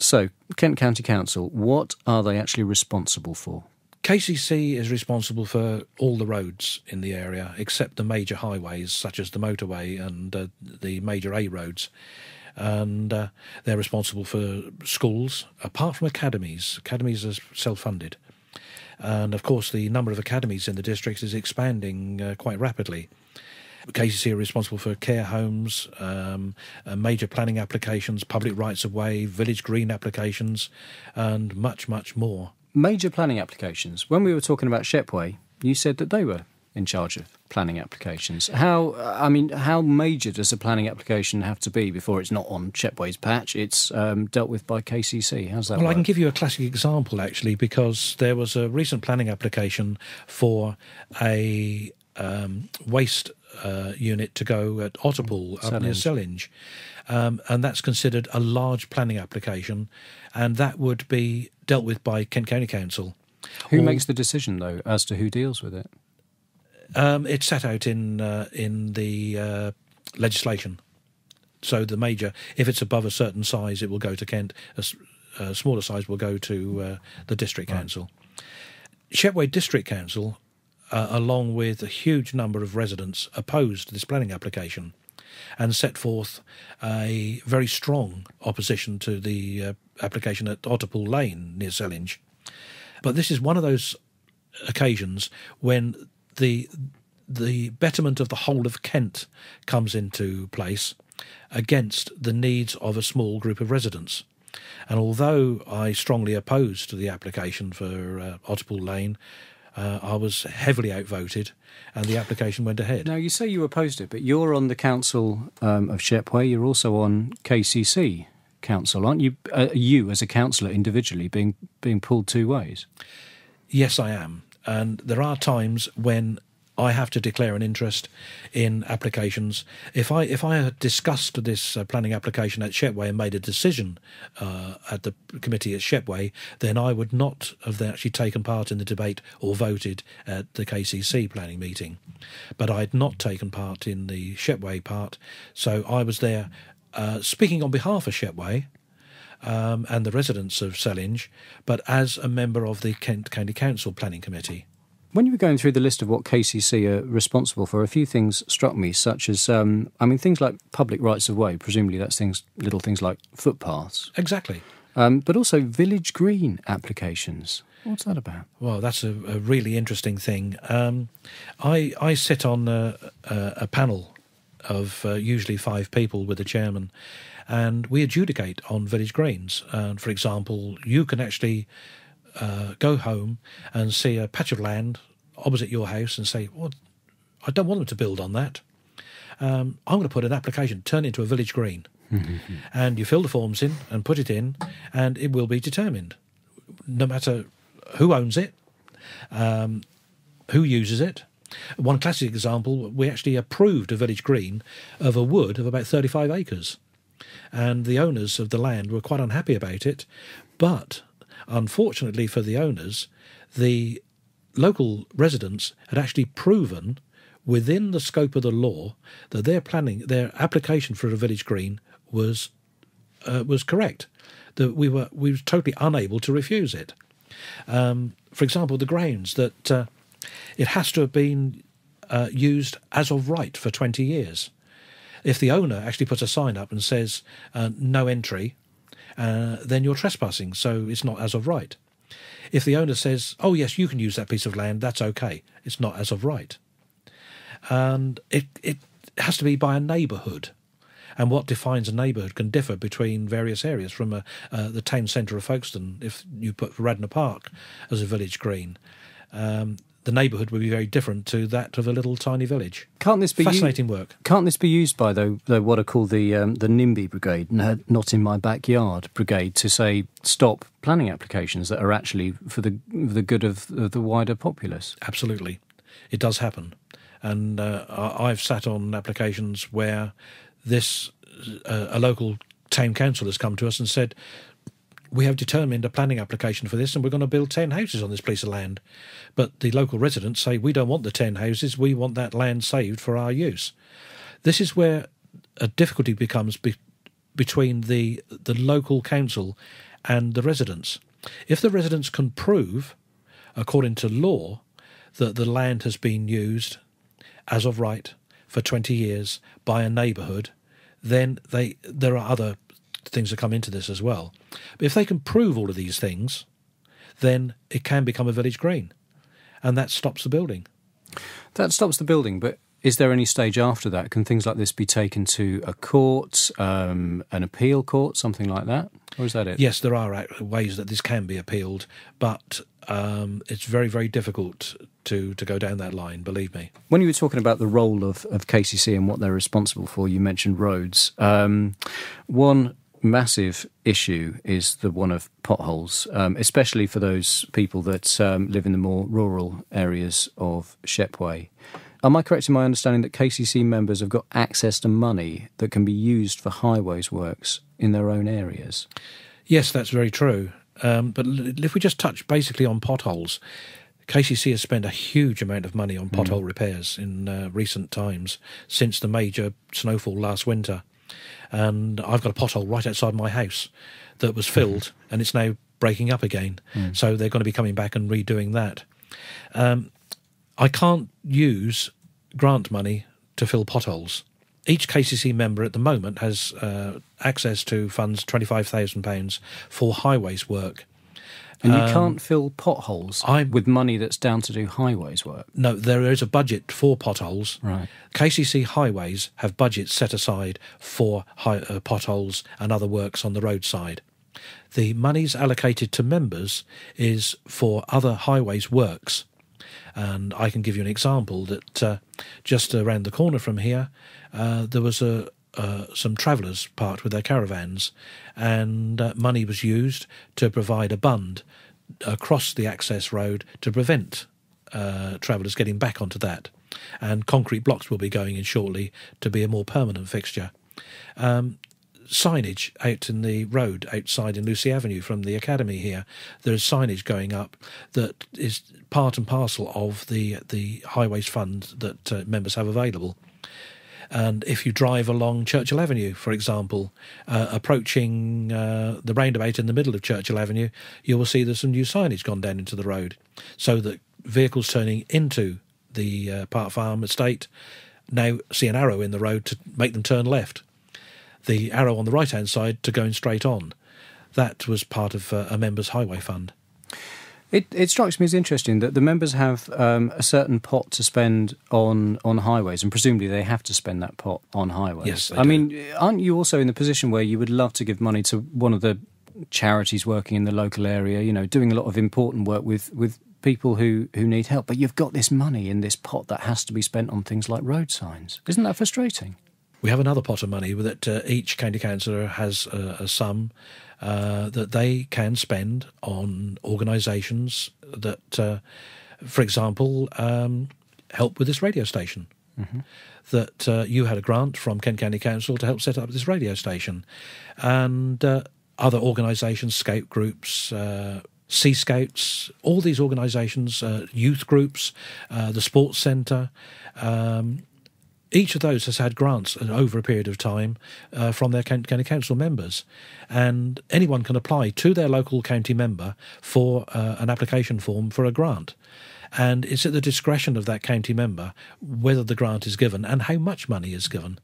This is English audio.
So, Kent County Council, what are they actually responsible for? KCC is responsible for all the roads in the area, except the major highways, such as the motorway and the major A roads. And they're responsible for schools, apart from academies. Academies are self-funded. And, of course, the number of academies in the district is expanding quite rapidly. KCC are responsible for care homes, major planning applications, public rights-of-way, village green applications, and much, much more. Major planning applications. When we were talking about Shepway, you said that they were in charge of planning applications. How major does a planning application have to be before it's not on Shepway's patch? It's dealt with by KCC. How's that work? I can give you a classic example, actually, because there was a recent planning application for a waste unit to go at Otterpool up near Sellinge. And that's considered a large planning application, and that would be dealt with by Kent County Council. Who makes the decision, though, as to who deals with it? It's set out in the legislation. So the major, if it's above a certain size, it will go to Kent. A smaller size will go to the district council. Shepway District Council, along with a huge number of residents, opposed this planning application and set forth a very strong opposition to the application at Otterpool Lane near Sellinge. But this is one of those occasions when the betterment of the whole of Kent comes into place against the needs of a small group of residents. And although I strongly opposed the application for Otterpool Lane, I was heavily outvoted, and the application went ahead. Now, you say you opposed it, but you're on the council of Shepway. You're also on KCC council, aren't you? You, as a councillor, individually being pulled two ways. Yes, I am. And there are times when I have to declare an interest in applications. If I had discussed this planning application at Shepway and made a decision at the committee at Shepway, then I would not have actually taken part in the debate or voted at the KCC planning meeting. But I had not taken part in the Shepway part, so I was there speaking on behalf of Shepway and the residents of Sellinge, but as a member of the Kent County Council Planning Committee. When you were going through the list of what KCC are responsible for, a few things struck me, such as, things like public rights-of-way. Presumably that's little things like footpaths. Exactly. But also village green applications. What's that about? Well, that's a really interesting thing. I sit on a panel of usually 5 people with the chairman, and we adjudicate on village greens. For example, you can actually go home and see a patch of land opposite your house and say, well, I don't want them to build on that. I'm going to put an application, turn it into a village green. And you fill the forms in and put it in, and it will be determined, no matter who owns it, who uses it. One classic example, we actually approved a village green of a wood of about 35 acres. And the owners of the land were quite unhappy about it, but unfortunately for the owners, the local residents had actually proven within the scope of the law that their application for a village green was correct. That we were totally unable to refuse it. For example, the grounds that it has to have been used as of right for 20 years. If the owner actually puts a sign up and says no entry, then you're trespassing, so it's not as of right. If the owner says, oh yes, you can use that piece of land, that's okay, it's not as of right. And it has to be by a neighbourhood. And what defines a neighbourhood can differ between various areas. From the town centre of Folkestone, if you put Radnor Park as a village green, the neighbourhood would be very different to that of a little tiny village. Can't this be fascinating work? Can't this be used by though what are called the NIMBY brigade, not in my backyard brigade, to say stop planning applications that are actually for the good of the wider populace? Absolutely, it does happen, and I've sat on applications where a local town council has come to us and said, we have determined a planning application for this and we're going to build 10 houses on this piece of land. But the local residents say, we don't want the 10 houses, we want that land saved for our use. This is where a difficulty becomes between the local council and the residents. If the residents can prove, according to law, that the land has been used as of right for 20 years by a neighbourhood, then there are other things that come into this as well. But if they can prove all of these things, then it can become a village green, and that stops the building. That stops the building, but is there any stage after that? Can things like this be taken to a court, an appeal court, something like that? Or is that it? Yes, there are ways that this can be appealed, but it's very, very difficult to go down that line, believe me. When you were talking about the role of KCC and what they're responsible for, you mentioned roads. One massive issue is the one of potholes, especially for those people that live in the more rural areas of Shepway. Am I correct in my understanding that KCC members have got access to money that can be used for highways works in their own areas? Yes, that's very true. But if we just touch basically on potholes, KCC has spent a huge amount of money on pothole repairs in recent times, since the major snowfall last winter. And I've got a pothole right outside my house that was filled, and it's now breaking up again. So they're going to be coming back and redoing that. I can't use grant money to fill potholes. Each KCC member at the moment has access to funds, £25,000 for highways work. And you can't fill potholes with money that's down to do highways work? No, there is a budget for potholes. Right. KCC highways have budgets set aside for potholes and other works on the roadside. The monies allocated to members is for other highways works. And I can give you an example that just around the corner from here, there was some travellers parked with their caravans, and money was used to provide a bund across the access road to prevent travellers getting back onto that. And concrete blocks will be going in shortly to be a more permanent fixture. Signage out in the road outside in Lucy Avenue from the academy here, there's signage going up that is part and parcel of the highways fund that members have available. And if you drive along Churchill Avenue, for example, approaching the roundabout in the middle of Churchill Avenue, you will see there's some new signage gone down into the road, so that vehicles turning into the Park Farm estate now see an arrow in the road to make them turn left. The arrow on the right-hand side to going straight on. That was part of a member's highway fund. It strikes me as interesting that the members have a certain pot to spend on highways, and presumably they have to spend that pot on highways. Yes, they do. mean, aren't you also in the position where you would love to give money to one of the charities working in the local area, you know, doing a lot of important work with people who need help, but you've got this money in this pot that has to be spent on things like road signs. Isn't that frustrating? We have another pot of money that each county councillor has a sum that they can spend on organisations that, for example, help with this radio station. Mm-hmm. That you had a grant from Kent County Council to help set up this radio station. And other organisations, scout groups, Sea Scouts, all these organisations, youth groups, the sports centre, each of those has had grants over a period of time from their county council members, and anyone can apply to their local county member for an application form for a grant. And it's at the discretion of that county member whether the grant is given and how much money is given.